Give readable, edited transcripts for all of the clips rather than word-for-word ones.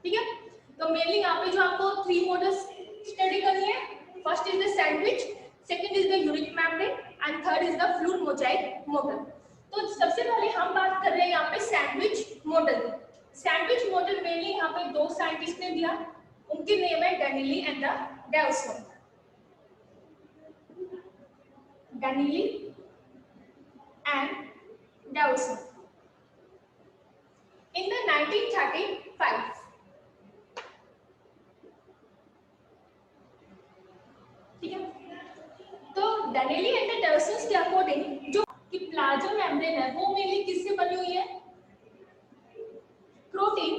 ठीक है। तो मेनली यहाँ पे जो आपको 3 मॉडल्स स्टडी करनी है, first is the sandwich, second is the unit membrane and third is the fluid Mosaic model. तो सबसे पहले हम बात कर रहे हैं यहाँ पे sandwich model. Sandwich model mainly यहाँ पे 2 साइंटिस्ट ने दिया, उनके नेम है डैनिली and the Dawson. डैनिली and Dawson in the 1935। ठीक है। तो डैनिली एंड डेवसन के अकॉर्डिंग जो कि प्लाज्मा मेम्ब्रेन है वो मेनली किससे बनी हुई है, प्रोटीन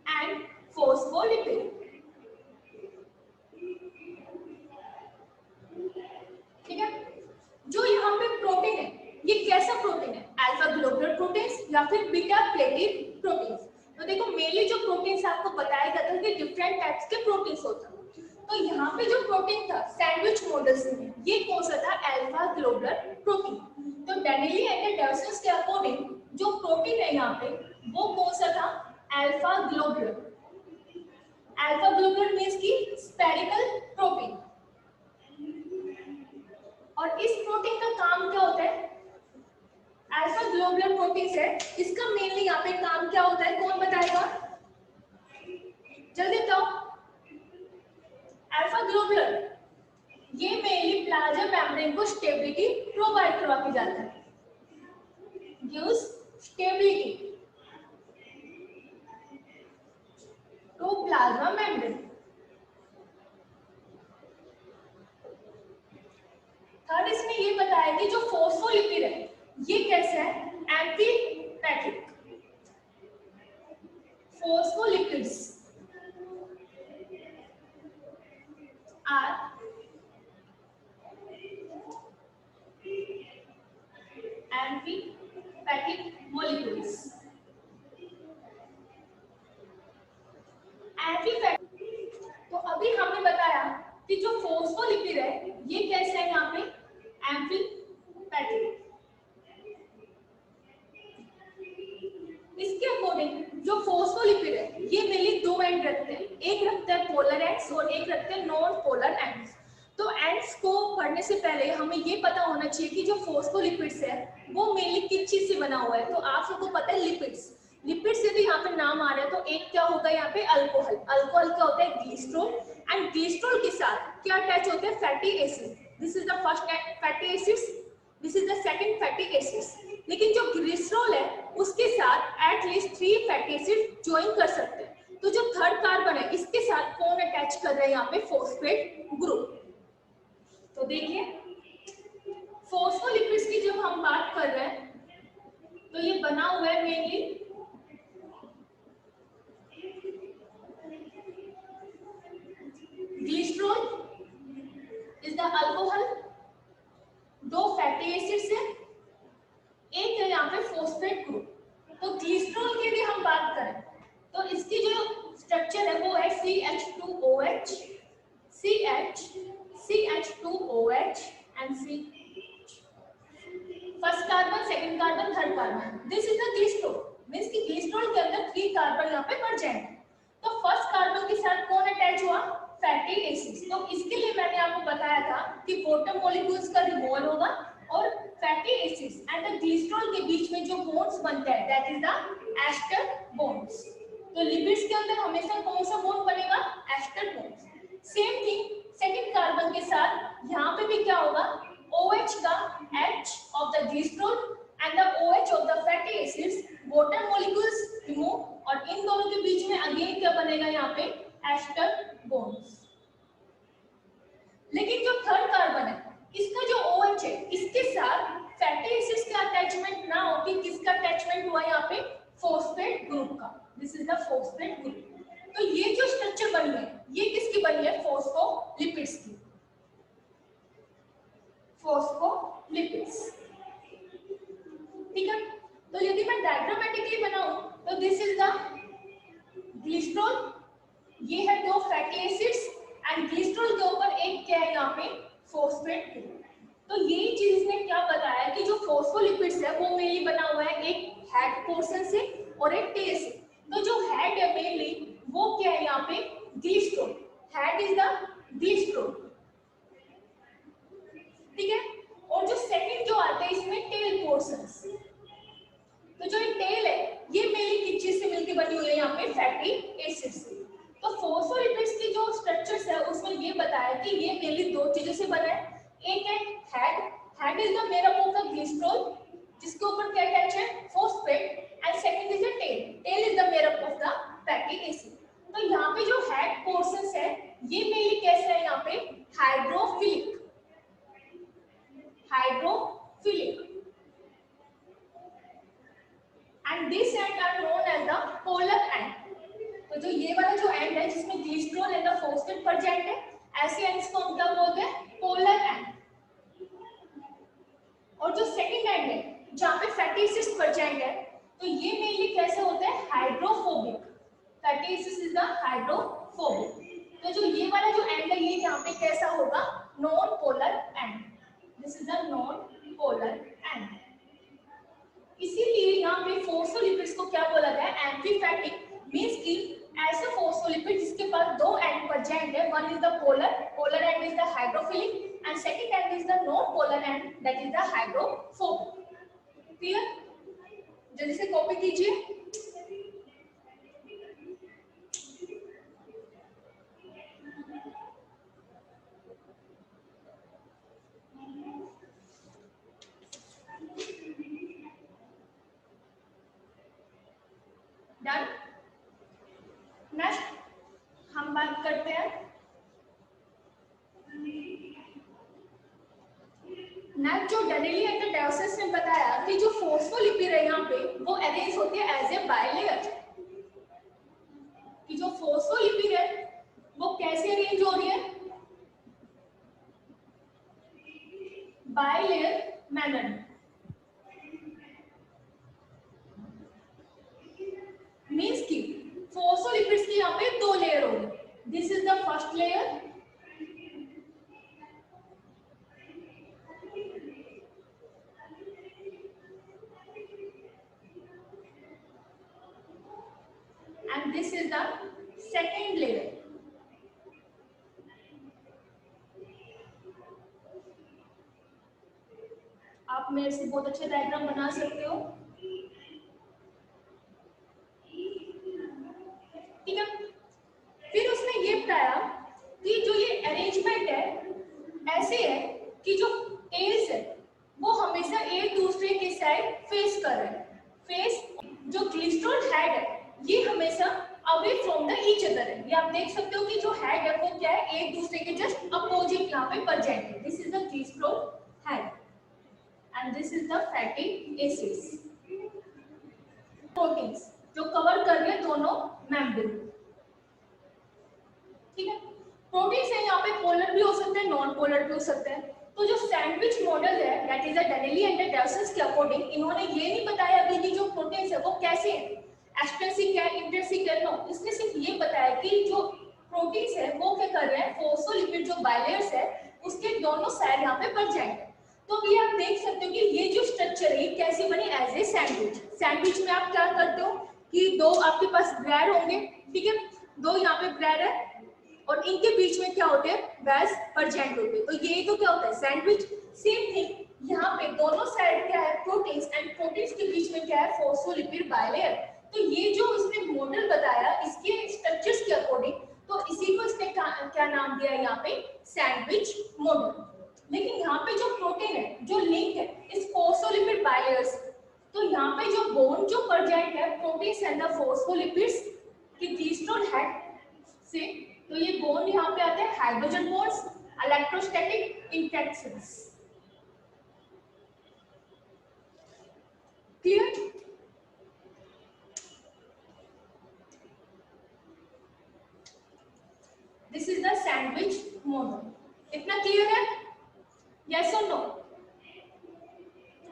एंड फॉस्फोलिपिड। ठीक है। जो यहाँ पे प्रोटीन है ये कैसा प्रोटीन है, अल्फा ग्लोबुलर प्रोटीन्स या फिर बीटा प्लेटेड प्रोटीन्स। तो देखो मेनली जो प्रोटीन्स आपको बताया गया था कि डिफरेंट टाइप्स के प्रोटीन्स होते हैं। तो यहाँ पे जो प्रोटीन था सैंडविच मॉडल्स में ये कौन सा था, अल्फा ग्लोबुलर प्रोटीन। तो डैनिली एंड डेवसन के अकॉर्डिंग जो प्रोटीन है यहाँ पे वो कौन सा था, alpha globular. Alpha globular means की स्फेरिकल प्रोटीन। और इस प्रोटीन का काम क्या होता है, अल्फा ग्लोबुलर प्रोटीन है, इसका मेनली यहाँ पे काम क्या होता है, कौन बताएगा, जल्दी बताओ। अल्फा ग्लोबुलर ये मेनली प्लाज्मा मेम्ब्रेन को स्टेबिलिटी प्रोवाइड करवा के जाता है, gives stability to plasma membrane. Third इसमें ये बताया कि जो फॉस्फोलिपिड है ये कैसे है, amphipathic. Phospholipids are amphipathic molecules. Amphipathic, तो अभी हमने बताया कि जो फॉस्फोलिपिड है ये कैसे है, यहाँ पे एम्फीपैथिक। इसके अकॉर्डिंग जो फॉस्फोलिपिड है ये मेनली 2 एंड रखते हैं, एक रखता है पोलर एंड्स और एक रखते हैं नॉन पोलर एंड्स। तो एंड्स को पढ़ने से पहले हमें ये पता होना चाहिए कि जो फॉस्फोलिपिड्स है वो मेनली किस चीज से बना हुआ है। तो आप सबको पता है लिपिड्स, लिपिड से भी यहाँ पे नाम आ रहा है। तो एक क्या होगा यहाँ पे, अल्कोहल। अल्कोहल क्या होता है, ग्लिसरॉल। एंड ग्लिसरॉल के साथ क्या अटैच होते हैं, fatty acid. This is the first fatty acids, this is the second fatty acids. लेकिन जो ग्लिसरॉल है उसके साथ एटलीस्ट 3 फैटी एसिड ज्वाइन कर सकते हैं। तो जो थर्ड कार्बन है इसके साथ कौन अटैच कर रहा है यहाँ पे, फॉस्फेट ग्रुप। तो देखिए फॉस्फोलिपिड्स की जब हम बात कर रहे हैं तो ये बना हुआ है mainly glycerol is the alcohol, 2 fatty acids है, एक है यहाँ पे फॉस्फेट ग्रुप। तो ग्लिसरॉल की भी हम बात करें तो इसकी जो स्ट्रक्चर है वो है CH2OH, CH2OH and C। First carbon, second carbon, third carbon, this is the glycerol. Means कि ग्लिसरॉल के अंदर 3 कार्बन यहाँ पे बढ़ जाएंगे। तो फर्स्ट कार्बन के साथ कौन अटैच हुआ, फैटी एसिड्स। तो इसके लिए मैंने आपको बताया था कि बॉटम मॉलिक्यूल्स का रिमूवल होगा और fatty acids and the glycerol के बीच में जो बॉन्ड्स बनता है that is the ester bonds. तो लिपिड्स के अंदर हमेशा कौन सा बॉन्ड बनेगा, ester bond. Same thing second carbon के साथ यहाँ पे भी क्या होगा, OH का H of the glycerol and the OH of the fatty acids, bottom molecules remove और इन दोनों के बीच में अगेन क्या बनेगा यहाँ पे, एस्टर बॉन्ड्स। लेकिन जो थर्ड कार्बन है इसका जो OH है इसके साथ फैटी एसिड्स का अटैचमेंट ना हो कि किसका अटैचमेंट हुआ यहाँ पे, फॉस्फेट ग्रुप का। This is the phosphate group. तो ये जो स्ट्रक्चर बनी है ये किसकी बनी है, फॉस्फोलिपिड्स की। फॉस्फोलिपिड्स, ठीक है। तो यदि मैं डायग्रामेटिकली बनाऊं तो दिस इज द ग्लिसरॉल, ये है 2 फैटी एसिड्स एंड ग्लिसरॉल के ऊपर एक क्या है यहाँ पे, फॉस्फेट ग्रुप। तो यही चीज इसने क्या बताया कि जो फॉस्फोलिपिड्स है वो मेनली बना हुआ है एक हेड पोर्शन से और एक टेल से। तो जो हेड है मेनली वो क्या है यहाँ पे, ग्लिस्ट्रोल, हेड इज द ग्लिस्ट्रोल, ठीक है। और जो सेकंड जो आता है इसमें टेल पोर्शंस, तो जो ये टेल है ये मेनली किस चीज से मिलकर बनी हुई है यहाँ पे, फैटी एसिड से। तो फोस्फोलिपिड्स की जो स्ट्रक्चर्स है उसमें ये बताया कि ये मेनली दो चीजों से बना है, एक है head, head is the made up of the glycerol जिसके ऊपर क्या अटैच है, phosphate, and second is the tail, tail is the made up of the fatty acid. तो यहाँ पे जो हेड पोर्शंस है ये मेनली कैसे है यहाँ पे, hydrophilic, hydrophilic, and this end are known as the polar end। तो जो ये वाला जो एंड है जिसमें ग्लिस्ट्रोल एंड फॉस्फेट प्रेजेंट है, ऐसे एंड्स को हम क्या बोलते हैं, पोलर एंड। और जो सेकंड एंड है जहाँ पे फैटी एसिड्स प्रेजेंट है तो ये मेनली कैसे होते हैं, hydrophobic, fatty acids is the hydrophobic. तो जो ये वाला जो एंड है ये यहाँ पे कैसा होगा, non polar and, this is the non polar and. इसीलिए यहाँ पे फोस्फोलिपिड्स को क्या बोला गया है, एम्फीफैटिक, मींस कि ऐसे फोस्फोलिपिड जिसके पास दो एंड प्रेजेंट है, one is the polar, polar and is the hydrophilic and second and is the non polar and that is the hydrophobic. Clear, जल्दी से कॉपी कीजिए। डन। नेक्स्ट हम बात करते हैं, नेक्स्ट जो डनेली एंड डायोसिस ने बताया कि जो फोस्फोलिपिड है यहाँ पे वो अरेंज होती है एज ए बाइलेयर, कि जो फोस्फोलिपिड है वो कैसे अरेंज हो रही है, बाइलेयर मैनर में, मींस कि फोस्फोलिपिड्स की यहाँ पे दो लेयर होगी, this is the first layer and this is the second layer। आप मेरे से बहुत अच्छे डायग्राम बना सकते हो, ठीक है। फिर उसने ये बताया कि जो ये अरेंजमेंट है ऐसे है कि जो टेल्स है वो हमेशा एक दूसरे के साइड फेस कर रहे हैं, फेस, जो ग्लिस्ट्रोल हेड है ये हमेशा away from the each other है। ये आप देख सकते हो कि जो हेड है वो क्या है, एक दूसरे के जस्ट अपोजिट यहाँ पे प्रेजेंट है, this is the glycerol head and this is the fatty acids, proteins जो कवर कर रहे हैं दोनों मेम्ब्रेन, ठीक है। प्रोटीन्स है यहाँ पे पोलर भी हो सकते हैं, नॉन पोलर भी हो सकते हैं। तो जो सैंडविच मॉडल है that is the Danielli and Davson के अकॉर्डिंग इन्होंने ये नहीं बताया अभी कि जो प्रोटीन्स है वो कैसे हैं, एक्सट्रिंसिक है, इंट्रिंसिक है, नो, इसने सिर्फ ये बताया कि जो प्रोटीन्स है वो क्या कर रहे हैं, फोस्फोलिपिड जो बाइलेयर्स है उसके दोनों साइड यहाँ पे प्रेजेंट है। तो ये आप देख सकते हो कि ये जो स्ट्रक्चर है कैसे बनी, एज ए सैंडविच। सैंडविच में आप क्या करते हो कि दो आपके पास ब्रेड होंगे, ठीक है, दो यहाँ पे ब्रेड है और इनके बीच में क्या होते हैं, वेज प्रेजेंट होते हैं, तो ये तो क्या होता है, सैंडविच। सेम थिंग यहाँ पे दोनों साइड क्या है, प्रोटीन्स, एंड प्रोटीन्स के बीच में क्या है, फोस्फोलिपिड बाइलेयर। तो ये जो इसने मॉडल बताया इसके स्ट्रक्चर्स के अकॉर्डिंग, तो इसी को इसने क्या नाम दिया है यहाँ पे, सैंडविच मॉडल। लेकिन यहाँ पे जो प्रोटीन है, जो लिंक है इस फोस्फोलिपिड बाइलेयर्स, तो यहाँ पे जो बॉन्ड जो प्रेजेंट है प्रोटीन्स एंड द फोस्फोलिपिड्स की ग्लिस्ट्रोल हेड से, तो ये बॉन्ड यहाँ पे आते हैं hydrogen bonds, electrostatic interactions. Clear? This is the sandwich model. इतना क्लियर है? यस और नो?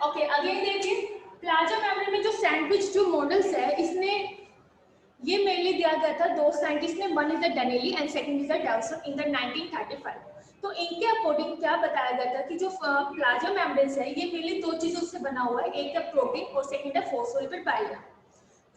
ओके, अगेन देखिए, प्लाज्मा मेम्ब्रेन में जो सैंडविच जो मॉडल्स है इसने ये मेनली दिया गया था दो साइंटिस्ट ने, one is the Danielli and second is the Davson in the 1935। तो इनके अकॉर्डिंग क्या बताया गया था कि जो प्लाज्मा मेम्ब्रेन है ये मेनली दो चीजों से बना हुआ है, एक है प्रोटीन और सेकंड है फोस्फोलिपिड बाइलेयर।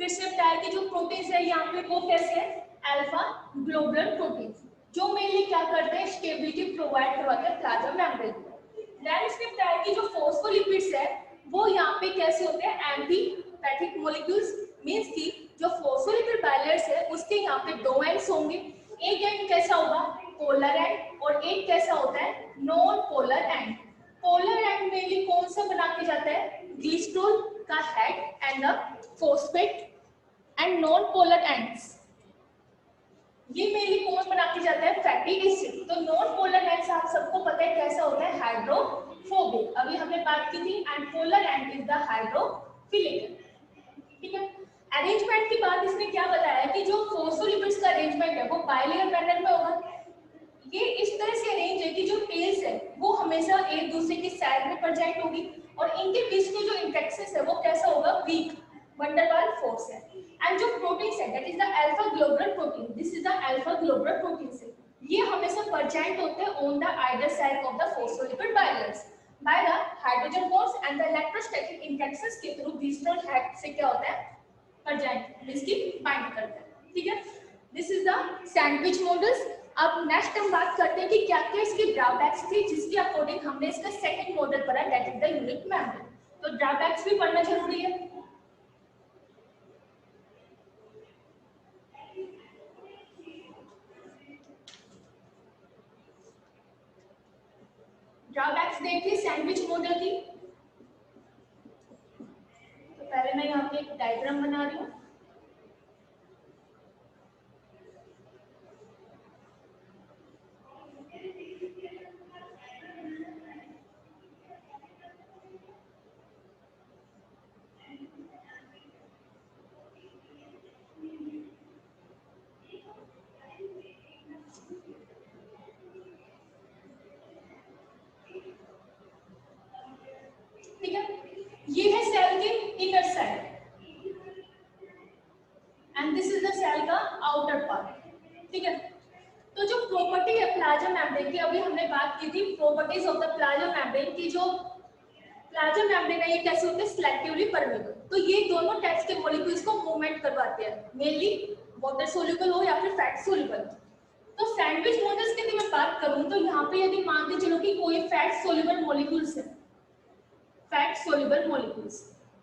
फिर से बताया कि जो प्रोटीन्स है यहाँ पे वो कैसे है, अल्फा ग्लोबुलर प्रोटीन्स, जो मेनली क्या करते हैं, स्टेबिलिटी प्रोवाइड करवाते हैं प्लाज्मा मेम्ब्रेन को। देन इसने बताया कि जो फॉस्फोलिपिड्स है वो यहाँ पे कैसे होते हैं, एम्फीपैथिक मॉलिक्यूल्स, मींस कि जो फॉस्फोलिपिड बाइलेयर्स है उसके यहाँ पे दो एंड्स होंगे, एक एंड कैसा होगा, पोलर एंड, और एक कैसा होता है, non polar and. Polar and mainly कौन सा बना के जाता है, ग्लिसरॉल का head and the phosphate, and non polar ends ये मेनली कौन बना के जाता है, फैटी एसिड। तो नॉन पोलर एंड्स आप सबको पता है कैसा होता है, हाइड्रोफोबिक, अभी हमने बात की थी, and polar and is the hydrophilic. ठीक है, अरेंजमेंट की बात इसने क्या बताया कि जो फॉस्फोलिपिड्स का अरेंजमेंट है वो बाइलेयर मैनर में होगा। ये इस तरह से अरेंज है कि जो टेल्स है वो हमेशा एक दूसरे की साइड में प्रेजेंट होगी, और इनके बीच के जो इंटरेक्शंस है वो कैसा होगा, वीक वन डर वाल फोर्स है। एंड जो प्रोटीन्स है that is the alpha globular protein, this is the alpha globular proteins, ये हमेशा प्रेजेंट होते हैं on the either side of the phospholipid bilayers by the hydrogen bonds and the electrostatic interactions के through glycerol head से क्या होता है, present इसकी बाइंड करते हैं। ठीक है, this is the sandwich models. अब नेक्स्ट हम बात करते हैं कि क्या क्या इसके ड्रॉबैक्स थी जिसके अकॉर्डिंग हमने इसका सेकंड मॉडल पढ़ा that is the unit membrane. तो ड्रॉबैक्स भी पढ़ना जरूरी है। ड्रॉबैक्स देखिए सैंडविच मॉडल की। तो पहले मैं यहाँ पे एक डायग्राम बना रही हूँ। ठीक है, ये है सेल के inner side and this is the cell का आउटर पार्ट। ठीक है, तो जो प्रॉपर्टी है प्लाज्मा मेम्ब्रेन की, अभी हमने बात की थी properties of the plasma membrane की। जो प्लाज्मा मेम्ब्रेन है ये कैसे होते हैं, सिलेक्टिवली परमेबल। तो ये दोनों टाइप्स के मॉलिक्यूल्स को मूवमेंट करवाते हैं, मेनली वाटर सोल्यूबल हो या फिर फैट सोल्यूबल। तो सैंडविच मॉडल्स की मैं बात करूं तो यहाँ पे यदि मान के चलो कि कोई फैट सोल्यूबल मॉलिक्यूल्स है, फैट सोल्यूबल मॉलिक्यूल्स,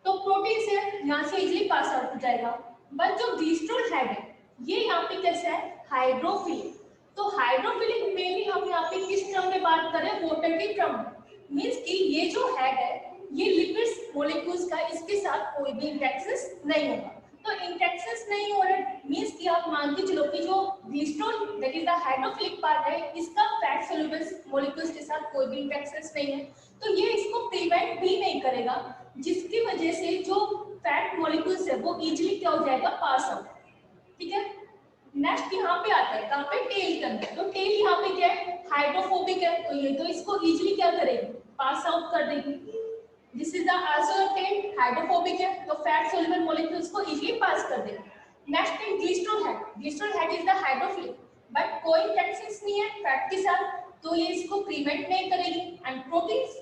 तो प्रोटीन से यहाँ से इजीली पास आउट हो जाएगा। बट जो ग्लिसरॉल हेड है ये यहाँ पे कैसा है, हाइड्रोफिलिक। तो हाइड्रोफिलिक मेनली हम यहाँ पे किस टर्म में बात करें, वाटर के टर्म में, मींस कि ये जो हेड है ये लिपिड्स मॉलिक्यूल्स का इसके साथ कोई भी इंटरेक्शंस नहीं होगा। तो इंटरेक्शंस नहीं हो रहे मींस कि आप मान के चलो कि जो glycerol that is the hydrophilic part है इसका फैट सोल्यूबल मॉलिक्यूल्स के साथ कोई भी इंटरेक्शंस नहीं है, तो ये इसको प्रिवेंट भी नहीं करेगा, जिसकी वजह से जो फैट मॉलिक्यूल्स है वो इजीली क्या हो जाएगा, पास आउट। ठीक है, नेक्स्ट यहाँ पे आता है कहाँ पे, टेल के अंदर। तो टेल यहाँ पे क्या है, हाइड्रोफोबिक है, तो ये तो इसको इजीली क्या करेगी, पास आउट कर देगी। This is the also tail hydrophobic है, तो फैट सोल्यूबल मॉलिक्यूल्स को इजीली पास कर देगी। नेक्स्ट है glycerol head. Glycerol head is the hydrophilic, but कोई इंटरेक्शंस नहीं है फैट के साथ, तो ये इसको प्रिवेंट नहीं करेगी। एंड प्रोटीन्स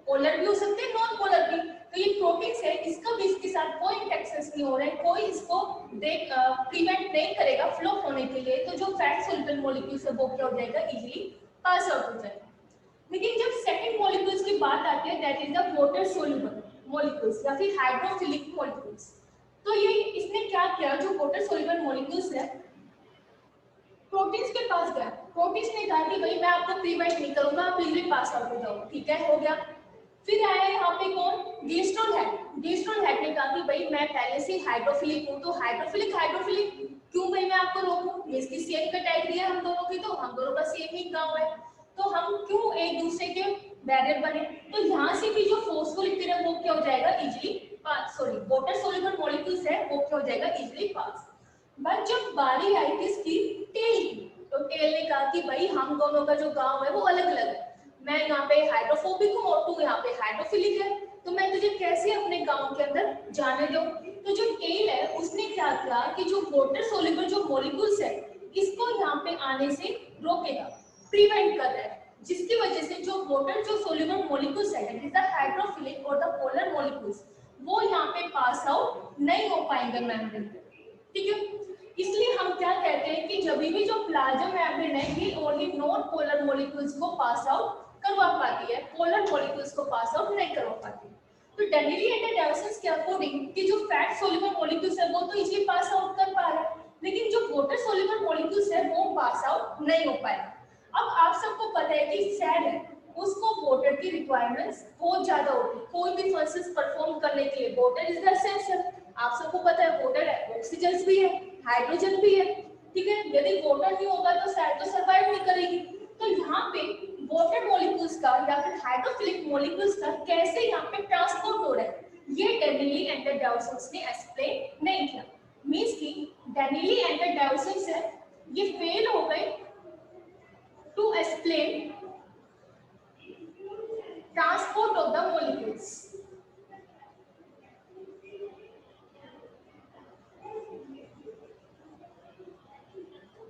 पोलर भी हो सकते हैं, नॉन पोलर भी, तो ये प्रोटीन्स है इसका भी इसके साथ कोई इंटरेक्शंस नहीं हो रहे हैं, कोई इसको प्रिवेंट नहीं करेगा फ्लो होने के लिए। तो जो फैट सोल्यूबल मॉलिक्यूल्स है वो क्या हो जाएगा, इजीली पास आउट हो जाएगा। लेकिन जब सेकंड मॉलिक्यूल्स की बात आती है that is the water soluble molecules या फिर हाइड्रोफिलिक मॉलिक्यूल्स, तो ये इसने क्या किया, जो वाटर सोल्यूबल मॉलिक्यूल्स है प्रोटीन्स के पास गया। प्रोटीन्स ने कहा कि भाई मैं आपको प्रिवेंट नहीं करूंगा, आप इजीली पास आउट हो जाओ। ठीक है, हो गया। फिर आया यहाँ पे कौन, ग्लिसरॉल हेड। ग्लिसरॉल हेड ने कहा कि भाई मैं पहले से हाइड्रोफिलिक हूँ, तो हाइड्रोफिलिक हाइड्रोफिलिक क्यों भाई मैं आपको रोकूं, इसकी सेम कैटेगरी है हम दोनों की, तो हम दोनों का सेम ही गांव है, तो हम क्यों एक दूसरे के बैरियर बने। तो यहाँ से भी जो फोस्फोलिपिड है वो क्या हो जाएगा, easily pass, sorry water soluble molecules है वो क्या हो जाएगा, इजीली पास। बट जब बारी आई थी इसकी टेल की, तो टेल ने कहा कि भाई हम दोनों का जो गांव है वो अलग अलग है, मैं यहाँ पे हाइड्रोफोबिक हूँ और तू यहाँ पे हाइड्रोफिलिक है, तो मैं तुझे कैसे अपने गांव के अंदर जाने दूं। तो जो टेल है उसने क्या किया कि जो वाटर सोल्यूबल जो मॉलिक्यूल्स है इसको यहाँ पे आने से रोकेगा, प्रिवेंट कर रहा है, जिसकी वजह से जो वाटर जो सोल्यूबल मॉलिक्यूल्स है दैट इज द हाइड्रोफिलिक और द पोलर मॉलिक्यूल्स वो यहाँ पे पास आउट नहीं हो पाएंगे मेम्ब्रेन पे, ठीक है। इसलिए हम क्या कहते हैं कि जब भी जो प्लाज्मा मेम्ब्रेन है ये ओनली नॉन पोलर मॉलिक्यूल्स को पास आउट करवा पाती है, पोलर मॉलिक्यूल्स को पास आउट नहीं करवा पाती। तो डेनिली एंड डेविसन के अकॉर्डिंग कि जो फैट सोल्यूबल मॉलिक्यूल्स है वो तो इजीली पास आउट कर पा रहे हैं, लेकिन जो वाटर सोल्यूबल मॉलिक्यूल्स है वो पास आउट नहीं हो पाएगा। अब आप सबको पता है कि सेल है उसको वाटर की रिक्वायरमेंट्स बहुत ज्यादा होती है, कोई भी फंक्शंस परफॉर्म करने के लिए वाटर इज द एसेंशियल। आप सबको पता है वाटर है, ऑक्सीजन भी है, हाइड्रोजन भी है, ठीक है। यदि वाटर नहीं होगा तो सेल तो सर्वाइव नहीं करेगी। तो यहाँ पे वाटर मॉलिक्यूल्स का या फिर हाइड्रोफिलिक मॉलिक्यूल्स का कैसे यहाँ पे ट्रांसपोर्ट हो रहा है ये डेनिली एंड डेविसन ने एक्सप्लेन नहीं किया। मींस कि डेनिली एंड डेविसन है ये फेल हो गए to explain transport of the molecules.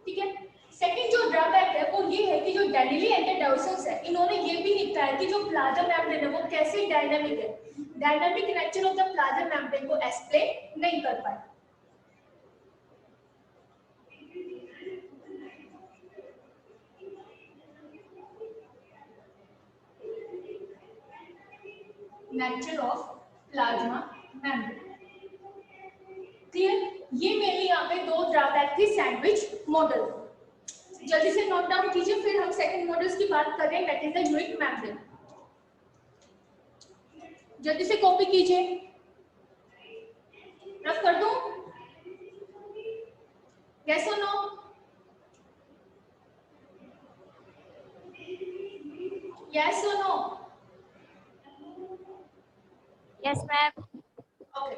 ठीक है। सेकंड जो ड्रॉबैक है वो ये है कि जो डेनिली एंड डेविसन है इन्होंने ये भी लिखा है कि जो प्लाज्मा मेम्ब्रेन है वो कैसे डायनामिक है, dynamic nature of the plasma membrane को एक्सप्लेन नहीं कर पाए। Nature of plasma membrane clear. ये मेनली यहाँ पे दो ड्रॉबैक थी सैंडविच मॉडल। जल्दी से नोट डाउन कीजिए, फिर हम सेकंड मॉडल्स की बात करें that is the unit membrane. जल्दी से कॉपी कीजिए, रफ कर दूं? यस और नो? यस और नो? Yes, ma'am. ओके